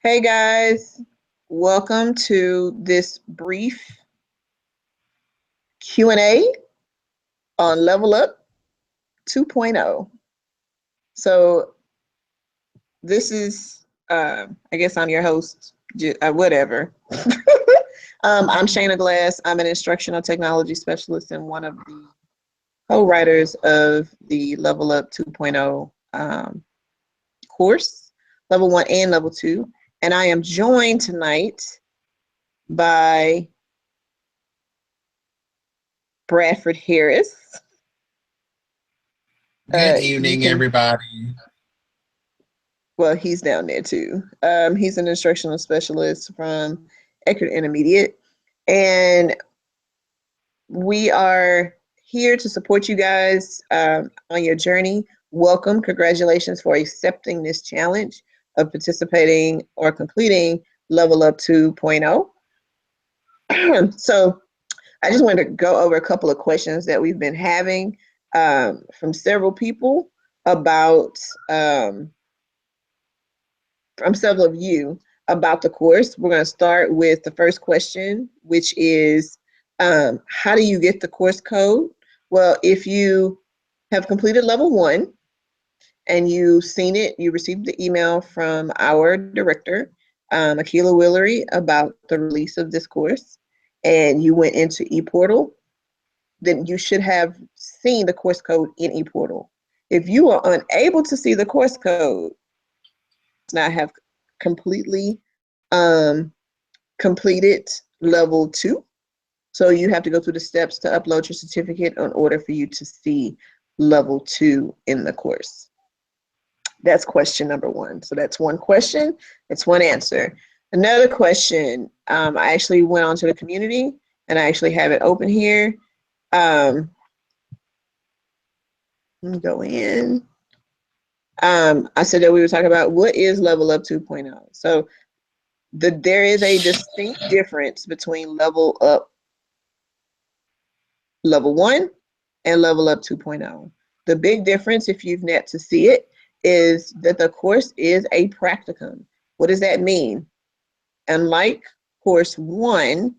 Hey guys, welcome to this brief Q&A on Level Up 2.0. So this is, I guess I'm your host, whatever. I'm Shayna Glass. I'm an instructional technology specialist and one of the co-writers of the Level Up 2.0 course, Level 1 and Level 2. And I am joined tonight by Bradford Harris. Good You evening, can, everybody. well, he's down there too. He's an instructional specialist from Eckerd Intermediate. And we are here to support you guys on your journey. Welcome. Congratulations for accepting this challenge of participating or completing Level Up 2.0. So I just wanted to go over a couple of questions that we've been having from several people about from several of you about the course. We're going to start with the first question, which is how do you get the course code? Well, if you have completed level 1 and you've seen it, you received the email from our director, Akila Willery, about the release of this course, and you went into ePortal, then you should have seen the course code in ePortal. If you are unable to see the course code, not have completely completed level 2. So you have to go through the steps to upload your certificate in order for you to see level 2 in the course. That's question number 1. So that's one question, that's one answer. Another question, I actually went onto the community and I actually have it open here. Let me go in. I said that we were talking about what is Level Up 2.0. So there is a distinct difference between Level Up Level 1 and Level Up 2.0. The big difference, if you've yet to see it, is that the course is a practicum. What does that mean? Unlike course 1,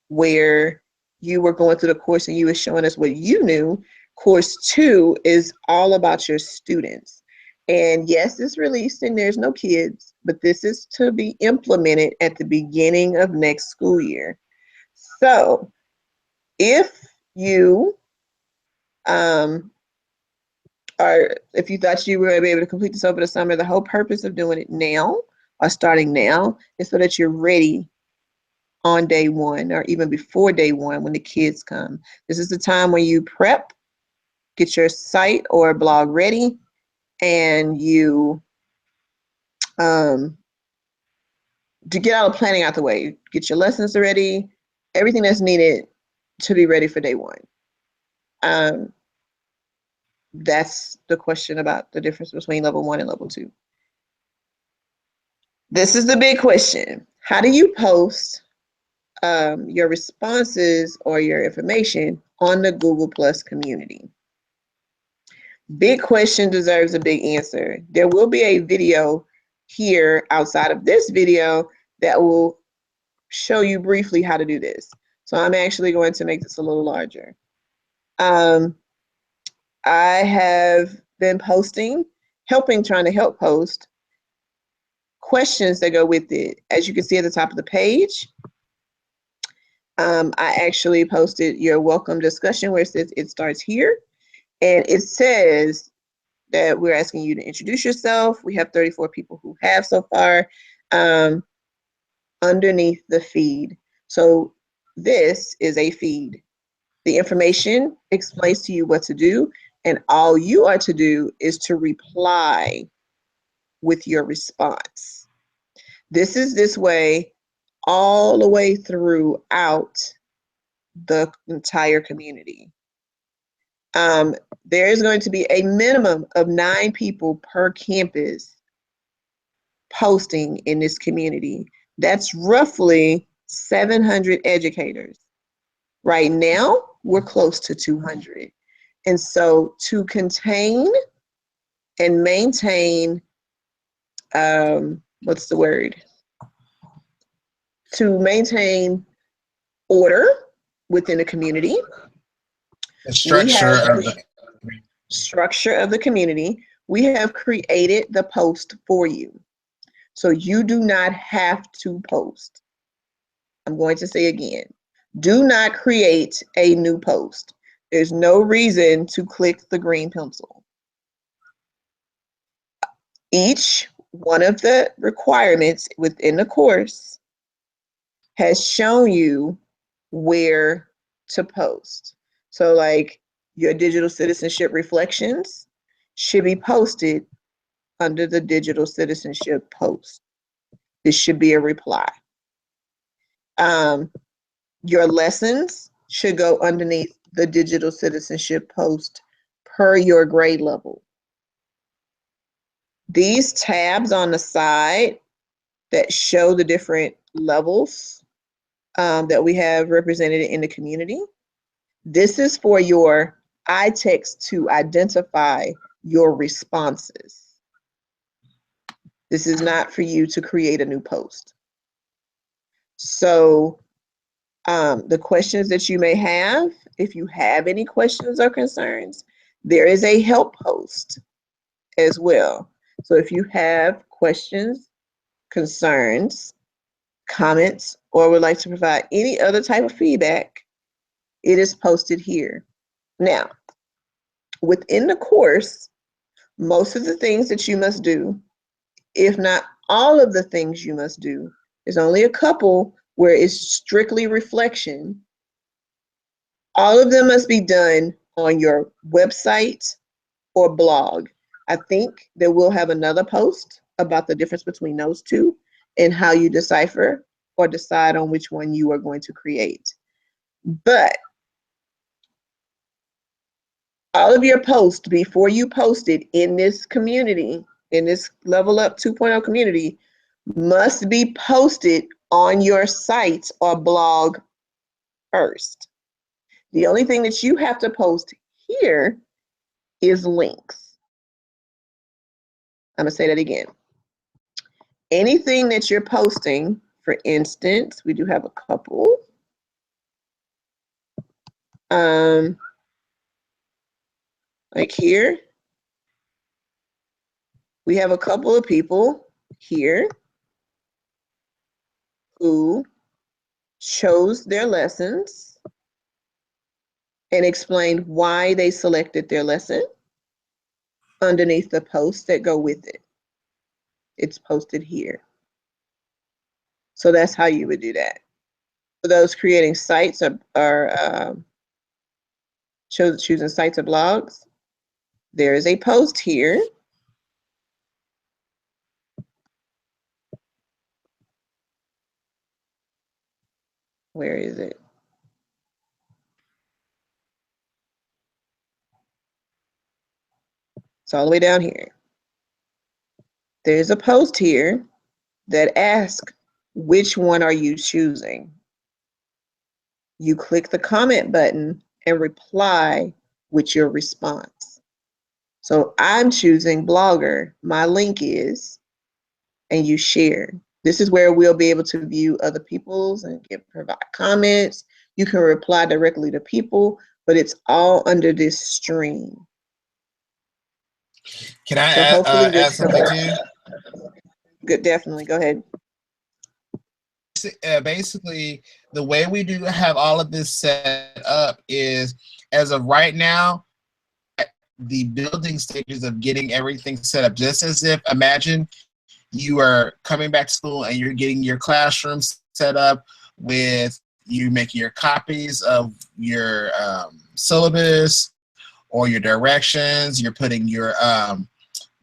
where you were going through the course and you were showing us what you knew, course 2 is all about your students. And yes, it's released and there's no kids, but this is to be implemented at the beginning of next school year. So if you if you thought you were going to be able to complete this over the summer, the whole purpose of doing it now or starting now is so that you're ready on day 1 or even before day 1 when the kids come. This is the time when you prep, get your site or blog ready, and you to get all the planning out the way, get your lessons ready, everything that's needed to be ready for day 1. That's the question about the difference between level 1 and level 2. This is the big question. How do you post your responses or your information on the Google Plus community? Big question deserves a big answer. There will be a video here outside of this video that will show you briefly how to do this. So I'm actually going to make this a little larger. I have been posting, trying to help post questions that go with it. As you can see at the top of the page, I actually posted your welcome discussion where it says it starts here. And it says that we're asking you to introduce yourself. We have 34 people who have so far underneath the feed. So this is a feed. The information explains to you what to do, and all you are to do is to reply with your response. This is this way all the way throughout the entire community. There is going to be a minimum of 9 people per campus posting in this community. That's roughly 700 educators. Right now, we're close to 200. And so to contain and maintain, what's the word? to maintain order within the community. The structure of the community. We have created the post for you. So you do not have to post. I'm going to say again, do not create a new post. There's no reason to click the green pencil. Each one of the requirements within the course has shown you where to post. So like your digital citizenship reflections should be posted under the digital citizenship post. This should be a reply. Your lessons should go underneath the digital citizenship post per your grade level. These tabs on the side that show the different levels that we have represented in the community, this is for your iText to identify your responses. This is not for you to create a new post. So the questions that you may have, if you have any questions or concerns, there is a help post as well. So if you have questions, concerns, comments, or would like to provide any other type of feedback, it is posted here. Now, within the course, most of the things that you must do, if not all of the things you must do, there's only a couple where it's strictly reflection. All of them must be done on your website or blog. I think that we'll have another post about the difference between those two and how you decipher or decide on which one you are going to create. But all of your posts before you post it in this community, in this Level Up 2.0 community, must be posted on your site or blog first. The only thing that you have to post here is links. I'm gonna say that again. Anything that you're posting, for instance, we do have a couple. Like here, we have a couple of people here who chose their lessons and explained why they selected their lesson underneath the posts that go with it. It's posted here. So that's how you would do that. For those creating sites or choosing sites or blogs, there is a post here. Where is it? It's all the way down here. There's a post here that asks, which one are you choosing? You click the comment button and reply with your response. So I'm choosing Blogger. My link is, and you share. This is where we'll be able to view other people's and provide comments. You can reply directly to people, but it's all under this stream. Can I add something too? Good, definitely. Go ahead. Basically, the way we do have all of this set up is, as of right now, the building stages of getting everything set up. Just as if, imagine you are coming back to school and you're getting your classroom set up with you making your copies of your syllabus or your directions, you're putting your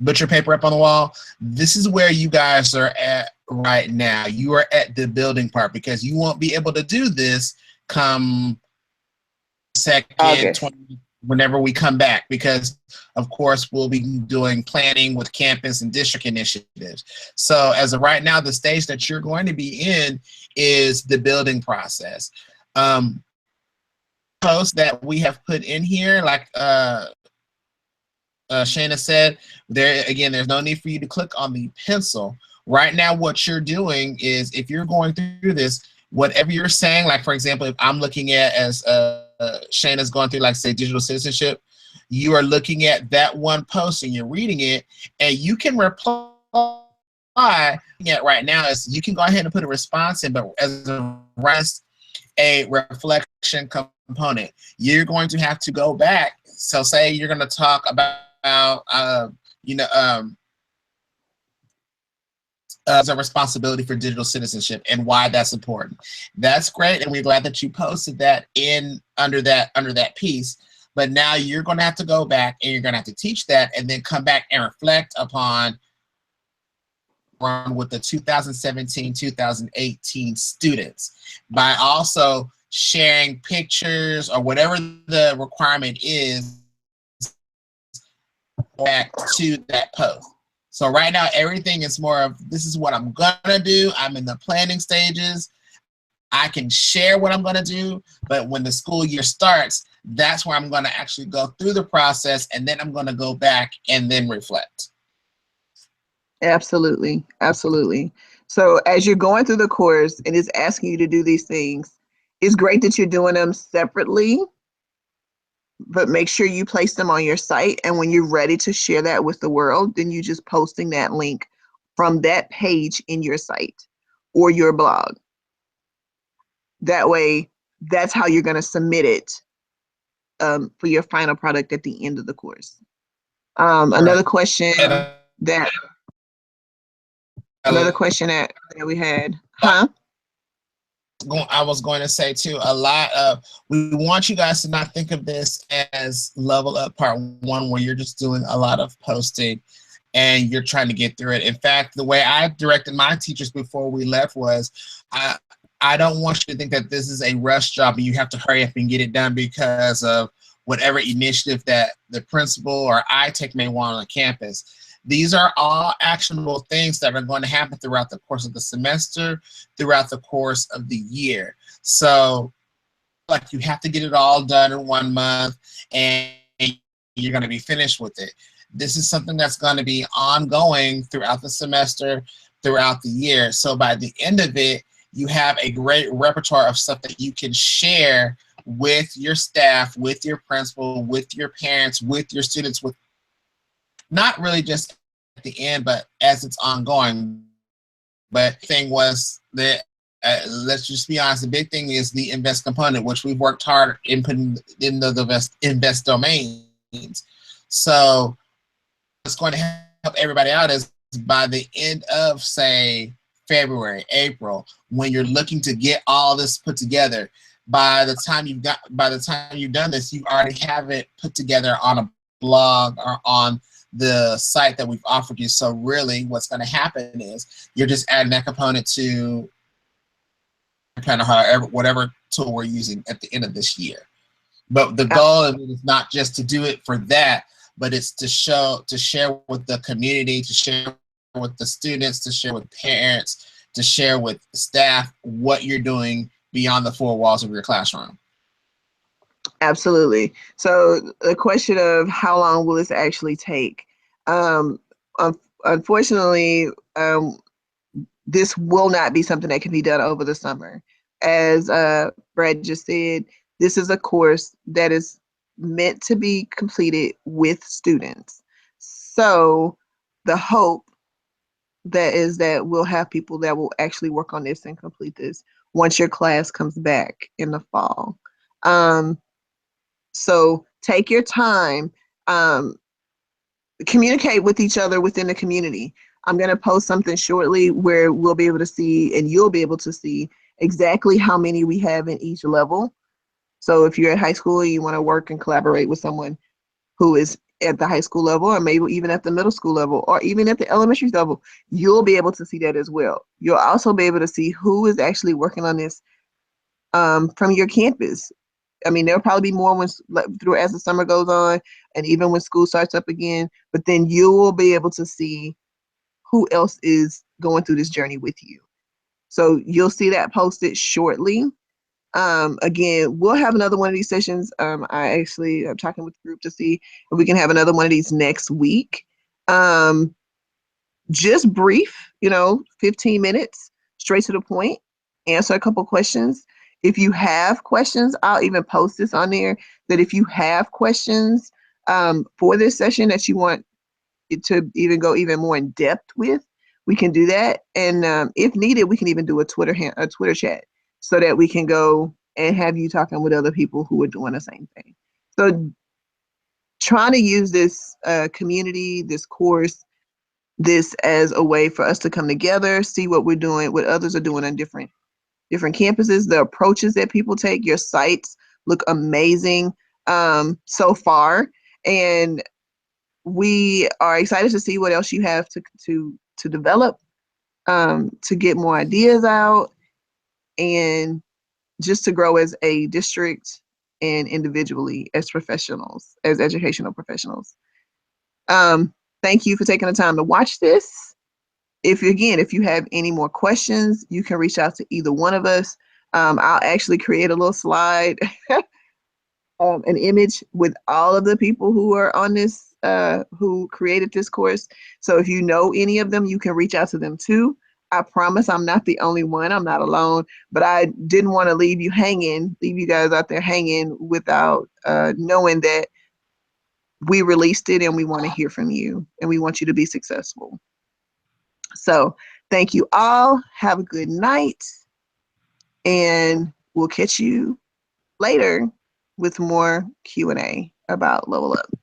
butcher paper up on the wall. This is where you guys are at right now. You are at the building part, because you won't be able to do this come second, 20, whenever we come back, because of course we'll be doing planning with campus and district initiatives. So as of right now, the stage that you're going to be in is the building process. Posts that we have put in here, like Shayna said, there again, there's no need for you to click on the pencil. Right now, what you're doing is, if you're going through this, whatever you're saying, like for example, if I'm looking at, as Shayna's going through, like say digital citizenship, you are looking at that one post and you're reading it, and you can reply. At right now is you can go ahead and put a response in, but as a rest, a reflection component, you're going to have to go back. So say you're going to talk about you know a responsibility for digital citizenship and why that's important. That's great, and we're glad that you posted that in under that piece. But now you're going to have to go back and you're going to have to teach that, and then come back and reflect upon with the 2017-2018 students by also sharing pictures or whatever the requirement is back to that post. So right now, everything is more of, this is what I'm gonna do. I'm in the planning stages. I can share what I'm gonna do, but when the school year starts, that's where I'm gonna actually go through the process, and then I'm gonna go back and then reflect. Absolutely. Absolutely. So as you're going through the course and it's asking you to do these things, it's great that you're doing them separately, but make sure you place them on your site. And when you're ready to share that with the world, then you just posting that link from that page in your site or your blog. That way, that's how you're going to submit it for your final product at the end of the course. Another Right. question And that that we had, huh? I was going to say too, a lot of, we want you guys to not think of this as level up part one, where you're just doing a lot of posting and you're trying to get through it. In fact, the way I directed my teachers before we left was, I don't want you to think that this is a rush job and you have to hurry up and get it done because of whatever initiative that the principal or ITech may want on campus. These are all actionable things that are going to happen throughout the course of the semester, throughout the course of the year. So like, you have to get it all done in 1 month and you're going to be finished with it. This is something that's going to be ongoing throughout the semester, throughout the year. So by the end of it, you have a great repertoire of stuff that you can share with your staff, with your principal, with your parents, with your students, with not really just at the end, but as it's ongoing. But the thing was that, let's just be honest, the big thing is the invest component, which we've worked hard in putting in the invest domains. So what's going to help everybody out is by the end of, say, February, April, when you're looking to get all this put together, by the time you've done this, you already have it put together on a blog or on the site that we've offered you. So really what's going to happen is you're just adding that component to kind of whatever tool we're using at the end of this year. But the goal is not just to do it for that, but it's to share with the community, to share with the students, to share with parents, to share with staff what you're doing beyond the four walls of your classroom. Absolutely. So the question of how long will this actually take? Unfortunately, this will not be something that can be done over the summer. As Brad just said, this is a course that is meant to be completed with students. So the hope that is that we'll have people that will actually work on this and complete this once your class comes back in the fall. So take your time, communicate with each other within the community. I'm going to post something shortly where we'll be able to see, and you'll be able to see exactly how many we have in each level. So if you're at high school and you want to work and collaborate with someone who is at the high school level, or maybe even at the middle school level, or even at the elementary level, you'll be able to see that as well. You'll also be able to see who is actually working on this from your campus. I mean, there'll probably be more through as the summer goes on, and even when school starts up again. But then you will be able to see who else is going through this journey with you. So you'll see that posted shortly. Again, we'll have another one of these sessions. I actually am talking with the group to see if we can have another one of these next week. Um, just brief, 15 minutes, straight to the point, answer a couple questions. If you have questions, I'll even post this on there that if you have questions for this session that you want it to even go even more in depth with, we can do that. And if needed, we can even do a Twitter chat so that we can go and have you talking with other people who are doing the same thing. So trying to use this community, this course, this as a way for us to come together, see what we're doing, what others are doing on different campuses, the approaches that people take. Your sites look amazing so far, and we are excited to see what else you have to develop, to get more ideas out, and just to grow as a district and individually as professionals, as educational professionals. Thank you for taking the time to watch this. If you have any more questions, you can reach out to either one of us. I'll actually create a little slide, an image with all of the people who are on this, who created this course. So if you know any of them, you can reach out to them too. I promise I'm not the only one. I'm not alone, but I didn't want to leave you guys out there hanging without knowing that we released it and we want to hear from you and we want you to be successful. So thank you all. Have a good night, and we'll catch you later with more Q&A about Level Up.